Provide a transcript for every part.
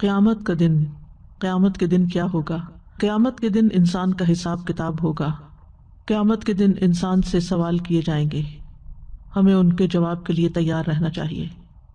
قیامت کا دن، قیامت کے دن کیا ہوگا؟ قیامت کے دن انسان کا حساب کتاب ہوگا۔ قیامت کے دن انسان سے سوال کیے جائیں گے، ہمیں ان کے جواب کے لیے تیار رہنا چاہیے۔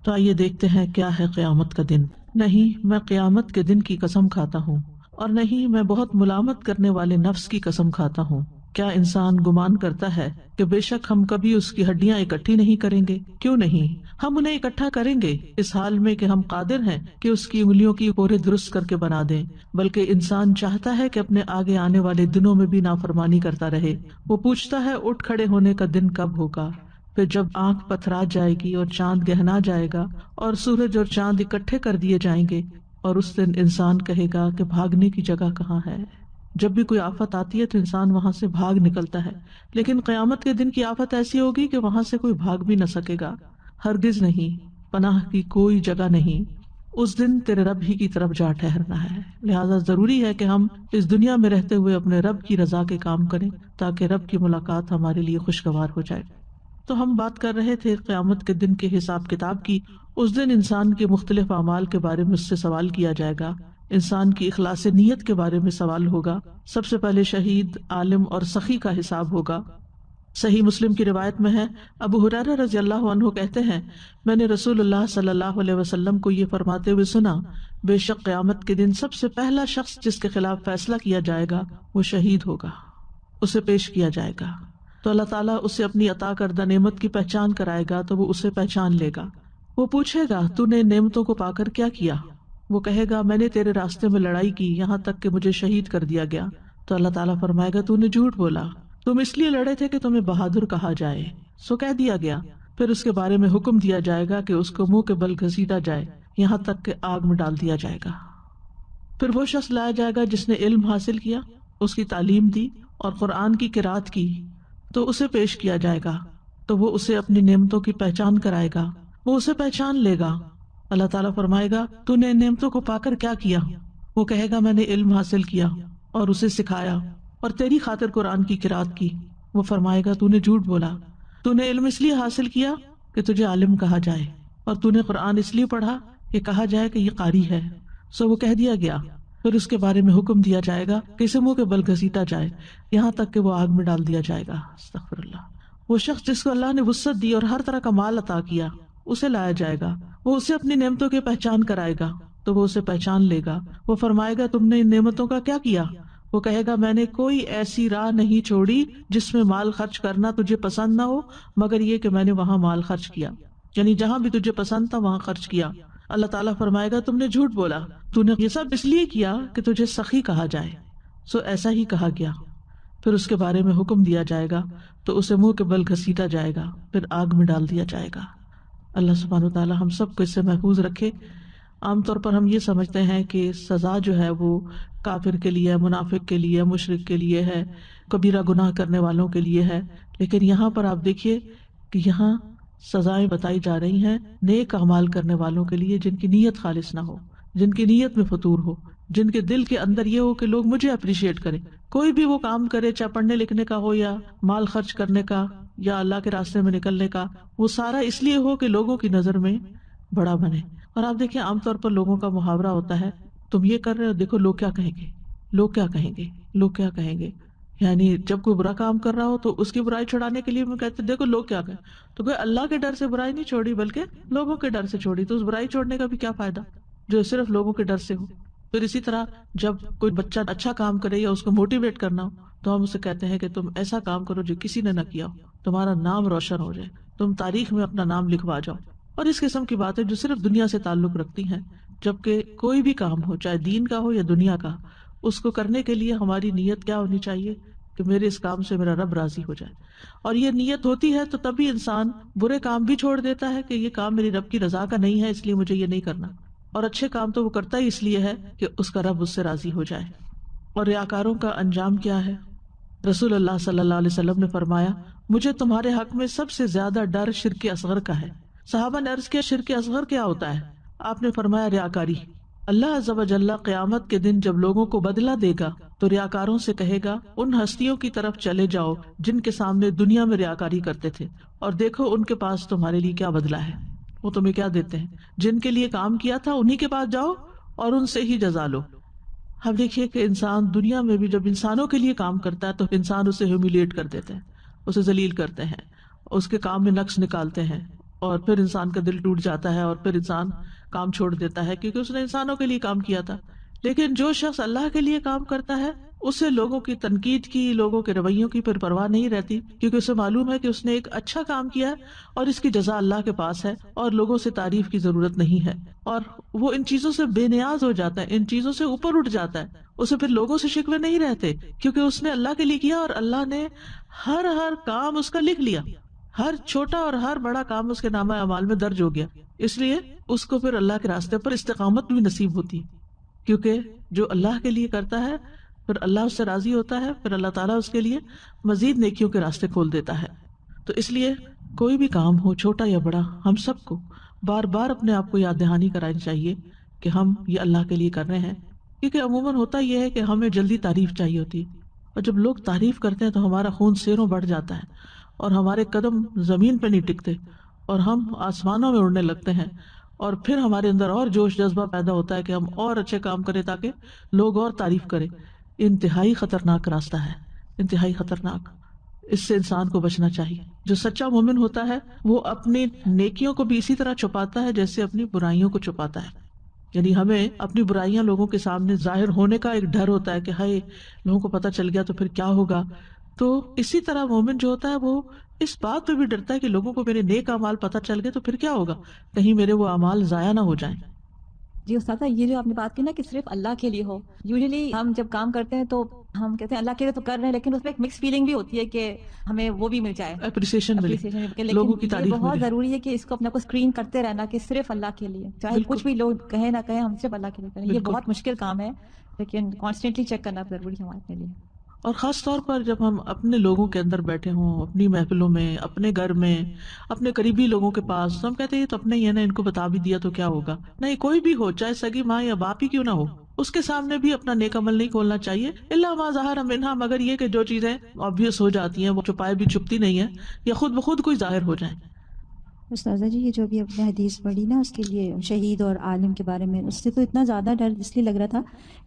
تو آئیے دیکھتے ہیں کیا ہے قیامت کا دن۔ نہیں، میں قیامت کے دن کی قسم کھاتا ہوں، اور نہیں، میں بہت ملامت کرنے والے نفس کی قسم کھاتا ہوں۔ کیا انسان گمان کرتا ہے کہ بے شک ہم کبھی اس کی ہڈیاں اکٹھی نہیں کریں گے؟ کیوں نہیں، ہم انہیں اکٹھا کریں گے، اس حال میں کہ ہم قادر ہیں کہ اس کی انگلیوں کی پورے درست کر کے بنا دیں۔ بلکہ انسان چاہتا ہے کہ اپنے آگے آنے والے دنوں میں بھی نافرمانی کرتا رہے۔ وہ پوچھتا ہے اٹھ کھڑے ہونے کا دن کب ہوگا؟ پھر جب آنکھ پتھرا جائے گی اور چاند گہنا جائے گا اور سورج اور چاند اکٹھے کر دیے جائیں گے، اور اس دن انسان کہے گا کہ بھاگنے کی جگہ کہاں ہے۔ جب بھی کوئی آفت آتی ہے تو انسان وہاں سے بھاگ نکلتا ہے، لیکن قیامت کے دن کی آفت ایسی ہوگی کہ وہاں سے کوئی بھاگ بھی نہ سکے گا، ہرگز نہیں، پناہ کی کوئی جگہ نہیں۔ اس دن تیرے رب ہی کی طرف جا ٹھہرنا ہے۔ لہٰذا ضروری ہے کہ ہم اس دنیا میں رہتے ہوئے اپنے رب کی رضا کے کام کریں تاکہ رب کی ملاقات ہمارے لیے خوشگوار ہو جائے۔ تو ہم بات کر رہے تھے قیامت کے دن کے حساب کتاب کی۔ اس دن انسان کے مختلف اعمال کے بارے میں اس سے سوال کیا جائے گا۔ انسان کی اخلاص نیت کے بارے میں سوال ہوگا۔ سب سے پہلے شہید، عالم اور سخی کا حساب ہوگا۔ صحیح مسلم کی روایت میں ہے، ابو ہریرہ رضی اللہ عنہ کہتے ہیں، میں نے رسول اللہ صلی اللہ علیہ وسلم کو یہ فرماتے ہوئے سنا، بے شک قیامت کے دن سب سے پہلا شخص جس کے خلاف فیصلہ کیا جائے گا وہ شہید ہوگا، اسے پیش کیا جائے گا تو اللہ تعالیٰ اسے اپنی عطا کردہ نعمت کی پہچان کرائے گا تو وہ اسے پہچان لے گا۔ وہ پوچھے گا تو نے نعمتوں کو پا کر کیا کیا؟ وہ کہے گا میں نے تیرے راستے میں لڑائی کی یہاں تک کہ مجھے شہید کر دیا گیا۔ تو اللہ تعالیٰ فرمائے گا تو نے جھوٹ بولا، تم اس لیے لڑے تھے کہ تمہیں بہادر کہا جائے، سو کہہ دیا گیا۔ پھر اس کے بارے میں حکم دیا جائے گا کہ اس کو منہ کے بل گھسیٹا جائے یہاں تک کہ آگ میں ڈال دیا جائے گا۔ پھر وہ شخص لایا جائے گا جس نے علم حاصل کیا، اس کی تعلیم دی اور قرآن کی قرات کی، تو اسے پیش کیا جائے گا تو وہ اسے اپنی نعمتوں کی پہچان کرائے گا، وہ اسے پہچان لے گا۔ اللہ تعالیٰ فرمائے گا تو نے ان نعمتوں کو پا کر کیا کیا؟ وہ کہے گا میں نے علم حاصل کیا اور اسے سکھایا اور تیری خاطر قرآن کی قرات کی۔ وہ فرمائے گا تو نے جھوٹ بولا، تو نے علم اس لیے حاصل کیا کہ تجھے عالم کہا جائے، اور تو نے قرآن اس لیے پڑھا کہ کہا جائے کہ یہ قاری ہے، سو وہ کہہ دیا گیا۔ پھر اس کے بارے میں حکم دیا جائے گا کہ اسے منہ کے بل گھسیٹا جائے یہاں تک کہ وہ آگ میں ڈال دیا جائے گا۔ استغفر اللہ۔ وہ شخص جس کو اللہ نے وسعت دی اور ہر طرح کا مال عطا کیا، اسے لایا جائے گا، وہ اسے اپنی نعمتوں کی پہچان کرائے گا تو وہ اسے پہچان لے گا۔ وہ فرمائے گا تم نے ان نعمتوں کا کیا کیا؟ وہ کہے گا میں نے کوئی ایسی راہ نہیں چھوڑی جس میں مال خرچ کرنا تجھے پسند نہ ہو مگر یہ کہ میں نے وہاں مال خرچ کیا، یعنی جہاں بھی تجھے پسند تھا وہاں خرچ کیا۔ اللہ تعالیٰ فرمائے گا تم نے جھوٹ بولا، تو نے یہ سب اس لیے کیا کہ تجھے سخی کہا جائے، سو ایسا ہی کہا گیا۔ پھر اس کے بارے میں حکم دیا جائے گا تو اسے منہ کے بل گھسیٹا جائے گا، پھر آگ میں ڈال دیا جائے گا۔ اللہ سبحانہ وتعالیٰ ہم سب کو اس سے محفوظ رکھے۔ عام طور پر ہم یہ سمجھتے ہیں کہ سزا جو ہے وہ کافر کے لیے، منافق کے لیے، مشرک کے لیے ہے، کبیرہ گناہ کرنے والوں کے لیے ہے، لیکن یہاں پر آپ دیکھیے کہ یہاں سزائیں بتائی جا رہی ہیں نیک اعمال کرنے والوں کے لیے جن کی نیت خالص نہ ہو، جن کی نیت میں فطور ہو، جن کے دل کے اندر یہ ہو کہ لوگ مجھے اپریشیٹ کریں۔ کوئی بھی وہ کام کرے، چاہے پڑھنے لکھنے کا ہو یا مال خرچ کرنے کا یا اللہ کے راستے میں نکلنے کا، وہ سارا اس لیے ہو کہ لوگوں کی نظر میں بڑا بنے۔ اور آپ دیکھیں عام طور پر لوگوں کا محاورہ ہوتا ہے تم یہ کر رہے ہو، دیکھو لوگ کیا کہیں گے، لوگ کیا کہیں گے، لوگ کیا کہیں گے۔ یعنی جب کوئی برا کام کر رہا ہو تو اس کی برائی چھڑانے کے لیے میں کہتے دیکھو لوگ کیا کہیں، تو کوئی اللہ کے ڈر سے برائی نہیں چھوڑی بلکہ لوگوں کے ڈر سے چھوڑی، تو اس برائی چھوڑنے کا بھی کیا فائدہ جو صرف لوگوں کے ڈر سے ہو۔ پھر اسی طرح جب کوئی بچہ اچھا کام کرے یا اس کو موٹیویٹ کرنا ہو تو ہم اسے کہتے ہیں کہ تم ایسا کام کرو جو کسی نے نہ کیا ہو، تمہارا نام روشن ہو جائے، تم تاریخ میں اپنا نام لکھوا جاؤ، اور اس قسم کی باتیں جو صرف دنیا سے تعلق رکھتی ہیں۔ جبکہ کوئی بھی کام ہو، چاہے دین کا ہو یا دنیا کا، اس کو کرنے کے لیے ہماری نیت کیا ہونی چاہیے کہ میرے اس کام سے میرا رب راضی ہو جائے، اور یہ نیت ہوتی ہے تو تبھی انسان برے کام بھی چھوڑ دیتا ہے کہ یہ کام میری رب کی رضا کا نہیں ہے اس لیے مجھے یہ نہیں کرنا، اور اچھے کام تو وہ کرتا ہی اس لیے ہے کہ اس کا رب اس سے راضی ہو جائے۔ اور ریاکاروں کا انجام کیا ہے؟ رسول اللہ صلی اللہ علیہ وسلم نے فرمایا مجھے تمہارے حق میں سب سے زیادہ ڈر شرک اصغر کا ہے۔ صحابہ نے عرض کیا شرک اصغر کیا ہوتا ہے؟ آپ نے فرمایا ریاکاری۔ اللہ عز و جل قیامت کے دن جب لوگوں کو بدلہ دے گا تو ریاکاروں سے کہے گا ان ہستیوں کی طرف چلے جاؤ جن کے سامنے دنیا میں ریاکاری کرتے تھے، اور دیکھو ان کے پاس تمہارے لیے کیا بدلہ ہے، وہ تمہیں کیا دیتے ہیں۔ جن کے لیے کام کیا تھا انہی کے پاس جاؤ اور ان سے ہی جزا لو. اب دیکھیے کہ انسان دنیا میں بھی جب انسانوں کے لیے کام کرتا ہے تو انسان اسے ہیومیلیٹ کر دیتے ہیں, اسے ذلیل کرتے ہیں, اس کے کام میں نقص نکالتے ہیں, اور پھر انسان کا دل ٹوٹ جاتا ہے اور پھر انسان کام چھوڑ دیتا ہے کیونکہ اس نے انسانوں کے لیے کام کیا تھا. لیکن جو شخص اللہ کے لیے کام کرتا ہے اسے لوگوں کی تنقید کی, لوگوں کے رویوں کی پھر پرواہ نہیں رہتی, کیونکہ اسے معلوم ہے کہ اس نے ایک اچھا کام کیا ہے اور اس کی جزا اللہ کے پاس ہے اور لوگوں سے تعریف کی ضرورت نہیں ہے. اور وہ ان چیزوں سے بے نیاز ہو جاتا ہے, ان چیزوں سے اوپر اٹھ جاتا ہے, اسے پھر لوگوں سے شکوے نہیں رہتے کیونکہ اس نے اللہ کے لیے کیا اور اللہ نے ہر کام اس کا لکھ لیا, ہر چھوٹا اور ہر بڑا کام اس کے نامہ اعمال میں درج ہو گیا. اس لیے اس کو پھر اللہ کے راستے پر استقامت بھی نصیب ہوتی ہے, کیونکہ جو اللہ کے لیے کرتا ہے پھر اللہ اس سے راضی ہوتا ہے, پھر اللہ تعالیٰ اس کے لیے مزید نیکیوں کے راستے کھول دیتا ہے. تو اس لیے کوئی بھی کام ہو چھوٹا یا بڑا, ہم سب کو بار بار اپنے آپ کو یاد دہانی کرانی چاہیے کہ ہم یہ اللہ کے لیے کر رہے ہیں. کیونکہ عموماً ہوتا یہ ہے کہ ہمیں جلدی تعریف چاہیے ہوتی ہے, اور جب لوگ تعریف کرتے ہیں تو ہمارا خون سینوں بڑھ جاتا ہے اور ہمارے قدم زمین پہ نہیں ٹکتے اور ہم آسمانوں میں اڑنے لگتے ہیں, اور پھر ہمارے اندر اور جوش جذبہ پیدا ہوتا ہے کہ ہم اور اچھے کام کریں تاکہ لوگ اور تعریف کریں. انتہائی خطرناک راستہ ہے, انتہائی خطرناک. اس سے انسان کو بچنا چاہیے. جو سچا مومن ہوتا ہے وہ اپنی نیکیوں کو بھی اسی طرح چھپاتا ہے جیسے اپنی برائیوں کو چھپاتا ہے. یعنی ہمیں اپنی برائیاں لوگوں کے سامنے ظاہر ہونے کا ایک ڈر ہوتا ہے کہ ہائے لوگوں کو پتہ چل گیا تو پھر کیا ہوگا. تو اسی طرح مومن جو ہوتا ہے وہ اس بات پہ بھی ڈرتا ہے کہ لوگوں کو میرے نیک اعمال پتہ چل گئے تو پھر کیا ہوگا, کہیں میرے وہ اعمال ضائع نہ ہو جائیں. جی استاذہ, یہ جو آپ نے بات کی نا کہ صرف اللہ کے لیے ہو, یوزلی ہم جب کام کرتے ہیں تو ہم کہتے ہیں اللہ کے لیے تو کر رہے ہیں, لیکن اس میں ایک مکس فیلنگ بھی ہوتی ہے کہ ہمیں وہ بھی مل جائے, اپریسیشن ملے, لیکن لوگوں کی یہ تعریف بہت ملے. ضروری ہے کہ اس کو اپنے کو اسکرین کرتے رہنا کہ صرف اللہ کے لیے, چاہے بالکل. کچھ بھی لوگ کہیں نہ کہیں, ہم صرف اللہ کے لیے کریں. یہ بالکل. بہت مشکل کام ہے لیکن کانسٹینٹلی چیک کرنا ضروری ہے ہمارے لیے. اور خاص طور پر جب ہم اپنے لوگوں کے اندر بیٹھے ہوں, اپنی محفلوں میں, اپنے گھر میں, اپنے قریبی لوگوں کے پاس, تو ہم کہتے ہیں یہ تو اپنے ہی ہے نا, ان کو بتا بھی دیا تو کیا ہوگا. نہیں, کوئی بھی ہو, چاہے سگی ماں یا باپ ہی کیوں نہ ہو, اس کے سامنے بھی اپنا نیک عمل نہیں کھولنا چاہیے. الا ما ظہر منہا, مگر یہ کہ جو چیزیں آبویس ہو جاتی ہیں وہ چھپائے بھی چھپتی نہیں ہیں یا خود بخود کوئی ظاہر ہو جائیں. استاذہ جی, یہ جو بھی اپنے حدیث پڑھی نا اس کے لیے شہید اور عالم کے بارے میں, اس سے تو اتنا زیادہ ڈر اس لیے لگ رہا تھا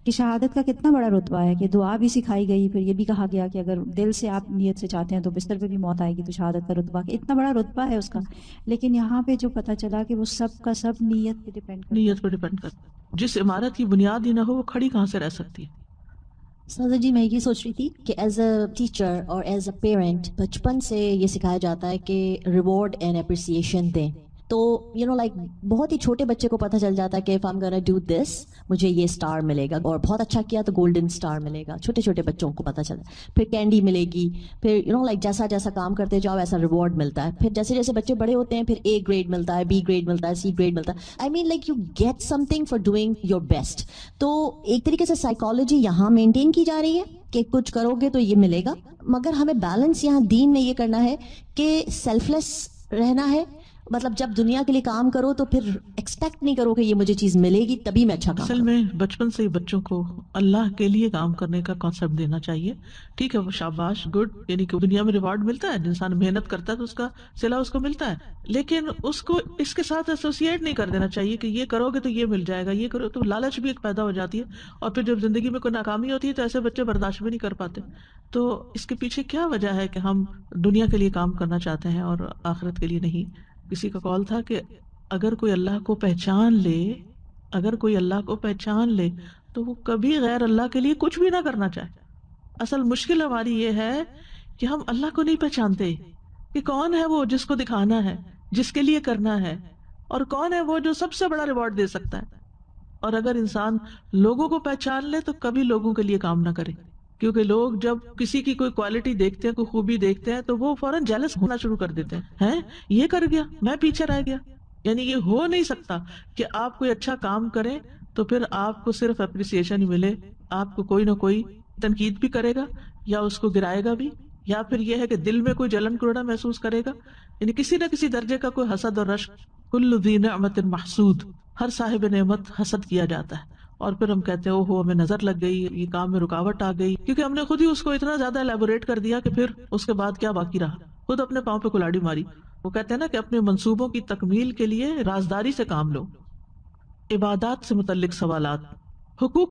کہ شہادت کا کتنا بڑا رتبہ ہے, کہ دعا بھی سکھائی گئی, پھر یہ بھی کہا گیا کہ اگر دل سے آپ نیت سے چاہتے ہیں تو بستر پہ بھی موت آئے گی, تو شہادت کا رتبہ اتنا بڑا رتبہ ہے اس کا. لیکن یہاں پہ جو پتہ چلا کہ وہ سب کا سب نیت پہ ڈیپینڈ کرتا ہے. نیت پہ ڈیپینڈ کرتا ہے. جس عمارت کی بنیاد ہی نہ ہو وہ کھڑی کہاں سے رہ سکتی ہے. سازا جی, میں یہ سوچ رہی تھی کہ ایز اے ٹیچر اور ایز اے پیرنٹ بچپن سے یہ سکھایا جاتا ہے کہ ریوارڈ اینڈ اپریسیشن دیں. تو لائک بہت ہی چھوٹے بچے کو پتہ چل جاتا ہے کہ if I'm gonna do this مجھے یہ اسٹار ملے گا, اور بہت اچھا کیا تو گولڈن اسٹار ملے گا. چھوٹے چھوٹے بچوں کو پتہ چلتا ہے. پھر کینڈی ملے گی, پھر لائک جیسا جیسا کام کرتے جاؤ ایسا ریوارڈ ملتا ہے. پھر جیسے جیسے بچے بڑے ہوتے ہیں پھر A گریڈ ملتا ہے, B گریڈ ملتا ہے, C گریڈ ملتا ہے. I mean like you get something for doing your best. تو ایک طریقے سے سائیکالوجی یہاں مینٹین کی جا رہی ہے کہ کچھ کرو گے تو یہ ملے گا, مگر ہمیں بیلنس یہاں دین میں یہ کرنا ہے کہ سیلف لیس رہنا ہے. مطلب جب دنیا کے لیے کام کرو تو پھر ایکسپیکٹ نہیں کرو کہ یہ مجھے چیز ملے گی تبھی میں اچھا کام اصل میں بچپن سے ہی بچوں کو اللہ کے لیے کام کرنے کا کانسیپٹ دینا چاہیے. ٹھیک ہے, وہ شاباش, گڈ, یعنی کہ دنیا میں ریوارڈ ملتا ہے, انسان محنت کرتا ہے تو اس کا صلہ اس کو ملتا ہے, لیکن اس کو اس کے ساتھ ایسوسیٹ نہیں کر دینا چاہیے کہ یہ کرو گے تو یہ مل جائے گا, یہ کرو تو لالچ بھی ایک پیدا ہو جاتی ہے. اور پھر جب زندگی میں کوئی ناکامی ہوتی ہے تو ایسے بچے برداشت بھی نہیں کر پاتے. تو اس کے پیچھے کیا وجہ ہے کہ ہم دنیا کے لیے کام کرنا چاہتے ہیں اور آخرت کے لیے نہیں. کسی کا قول تھا کہ اگر کوئی اللہ کو پہچان لے تو وہ کبھی غیر اللہ کے لیے کچھ بھی نہ کرنا چاہے. اصل مشکل ہماری یہ ہے کہ ہم اللہ کو نہیں پہچانتے کہ کون ہے وہ جس کو دکھانا ہے, جس کے لیے کرنا ہے, اور کون ہے وہ جو سب سے بڑا ریوارڈ دے سکتا ہے. اور اگر انسان لوگوں کو پہچان لے تو کبھی لوگوں کے لیے کام نہ کرے, کیونکہ لوگ جب کسی کی کوئی کوالٹی دیکھتے ہیں, کوئی خوبی دیکھتے ہیں تو وہ فوراً جیلس ہونا شروع کر دیتے ہیں, یہ کر گیا میں پیچھے رہ گیا. یعنی یہ ہو نہیں سکتا کہ آپ کوئی اچھا کام کریں تو پھر آپ کو صرف اپریسیشن ہی ملے. آپ کو کوئی نہ کوئی تنقید بھی کرے گا یا اس کو گرائے گا بھی, یا پھر یہ ہے کہ دل میں کوئی جلن کوڑا محسوس کرے گا. یعنی کسی نہ کسی درجے کا کوئی حسد اور رشک. کل ذی نعمت محسود, ہر صاحب نعمت حسد کیا جاتا ہے. اور پھر ہم کہتے ہیں اوہو ہمیں نظر لگ گئی, یہ کام میں رکاوٹ آ گئی, کیونکہ ہم نے خود ہی اس کو اتنا زیادہ الیبوریٹ کر دیا کہ پھر اس کے بعد کیا باقی رہا, خود اپنے پاؤں پہ کلاڑی ماری. وہ کہتے ہیں نا کہ اپنے منصوبوں کی تکمیل کے لیے رازداری سے کام لو. عبادات سے متعلق سوالات۔ حقوق